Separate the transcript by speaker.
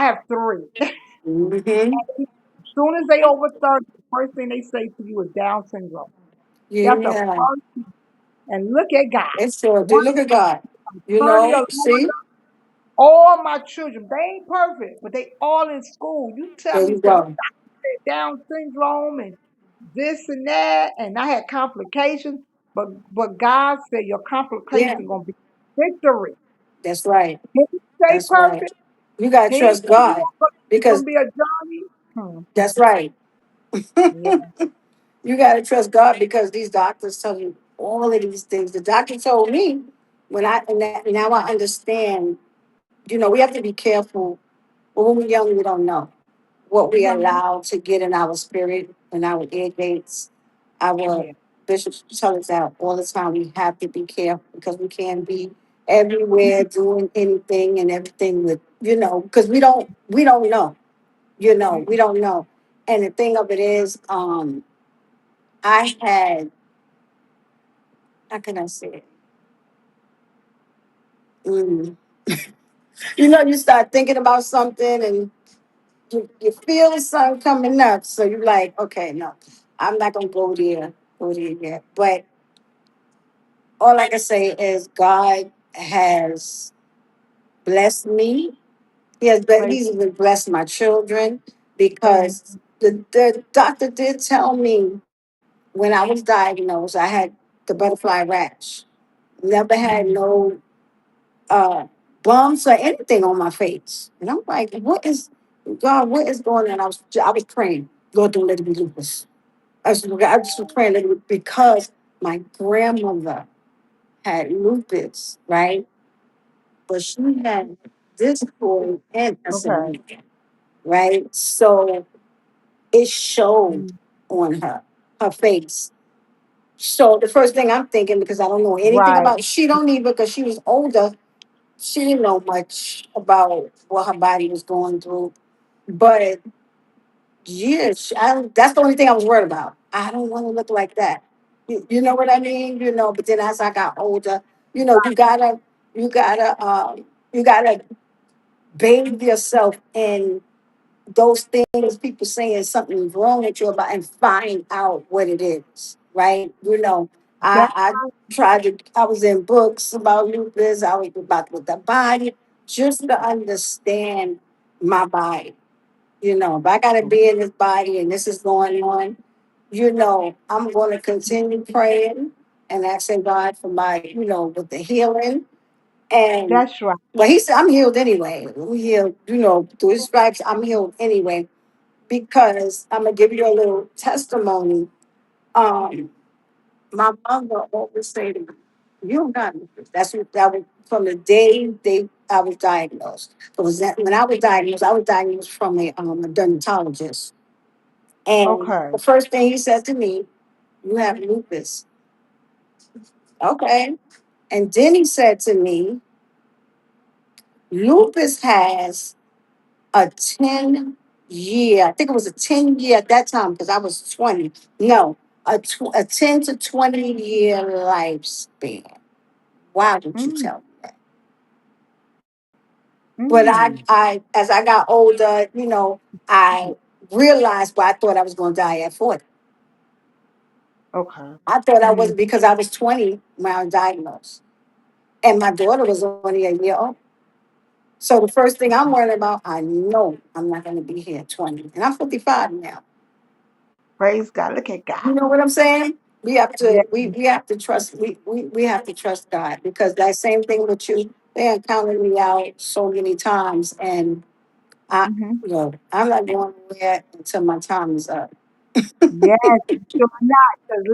Speaker 1: I have three.
Speaker 2: Hmm.
Speaker 1: As soon as they over 30, the first thing they say to you is Down syndrome. That's the
Speaker 2: Yeah,
Speaker 1: first. And look at God.
Speaker 2: it's sure do.
Speaker 1: One
Speaker 2: Look at God. You
Speaker 1: attorney, a
Speaker 2: know,
Speaker 1: lawyer,
Speaker 2: see,
Speaker 1: all my children, they ain't perfect, but they all in school. You tell
Speaker 2: there
Speaker 1: me
Speaker 2: you
Speaker 1: some
Speaker 2: go.
Speaker 1: Down syndrome and this and that, and I had complications, but God said your
Speaker 2: Yeah,
Speaker 1: complication gonna be victory.
Speaker 2: that's right.
Speaker 1: He didn't say
Speaker 2: That's right.
Speaker 1: perfect.
Speaker 2: You gotta
Speaker 1: He ain't
Speaker 2: trust
Speaker 1: say
Speaker 2: God
Speaker 1: it's
Speaker 2: because
Speaker 1: gonna be a journey.
Speaker 2: that's right.
Speaker 1: Yeah,
Speaker 2: You gotta trust God because these doctors tell you all of these things. The doctor told me when now I understand. You know, we have to be careful. When we're young, we don't know what we
Speaker 1: hmm
Speaker 2: allow to get in our spirit and our ear gates. Our
Speaker 1: yeah,
Speaker 2: bishops tell us that all the time. We have to be careful because we can't be everywhere doing anything and everything with because we don't know. We
Speaker 1: mm-mm.
Speaker 2: don't know. And the thing of it is, I had how can I say it? Mm. You start thinking about something and you feel something coming up. So you're like, okay, no, I'm not gonna go there yet. But all I can say is God has blessed me.
Speaker 1: Praise.
Speaker 2: He's even blessed my children
Speaker 1: Mm,
Speaker 2: because the doctor did tell me when I was diagnosed, I had the butterfly rash. Never had
Speaker 1: mm.
Speaker 2: no uh, bumps or anything on my face. And I'm like, what is going on? I was praying, Lord, don't let it be lupus. I just was praying that because my grandmother had lupus, right? But she had discord and
Speaker 1: Okay.
Speaker 2: SMA, right? So it showed
Speaker 1: Mm.
Speaker 2: on her face. So the first thing I'm thinking, because I don't know anything
Speaker 1: Right.
Speaker 2: about, she don't even because she was older. She didn't know much about what her body was going through. But yes, that's the only thing I was worried about. I don't want to look like that. You know what I mean? But then as I got older, you gotta bathe yourself in those things people saying something's wrong with you about and find out what it is, right?
Speaker 1: That
Speaker 2: I I was in books about lupus, I was about with the body, just to understand my body. If I gotta be in this body and this is going on, I'm gonna continue praying and asking God for with the healing and
Speaker 1: that's right.
Speaker 2: but he said I'm healed anyway. I'm healed, through his stripes, I'm healed anyway because I'm gonna give you a little testimony. Um, my mother always say to me, "You don't got lupus." That was from the day I was diagnosed. It was that when I was diagnosed from a dermatologist, and
Speaker 1: Okay.
Speaker 2: the first thing he said to me, "You have lupus." Okay, and then he said to me, "Lupus has a 10 year, I think it was a 10 year at that time because I was 20. No, a 10 to 20 year lifespan." Why would you
Speaker 1: Mm,
Speaker 2: tell me that? But
Speaker 1: mm.
Speaker 2: as I got older, I realized why I thought I was going to die at 40.
Speaker 1: Okay.
Speaker 2: I thought I was
Speaker 1: Mm.
Speaker 2: because I was 20 when I was diagnosed. And my daughter was only a year old. So the first thing I'm worried about, I know I'm not going to be here at 20. And I'm 55 now.
Speaker 1: Praise God. Look at God.
Speaker 2: You know what I'm saying? We have
Speaker 1: Yeah.
Speaker 2: to we have to trust we have to trust God because that same thing with you, they have counted me out so many times and
Speaker 1: Mm-hmm.
Speaker 2: I'm not going anywhere until my time is up.
Speaker 1: Yes, sure not. 'Cause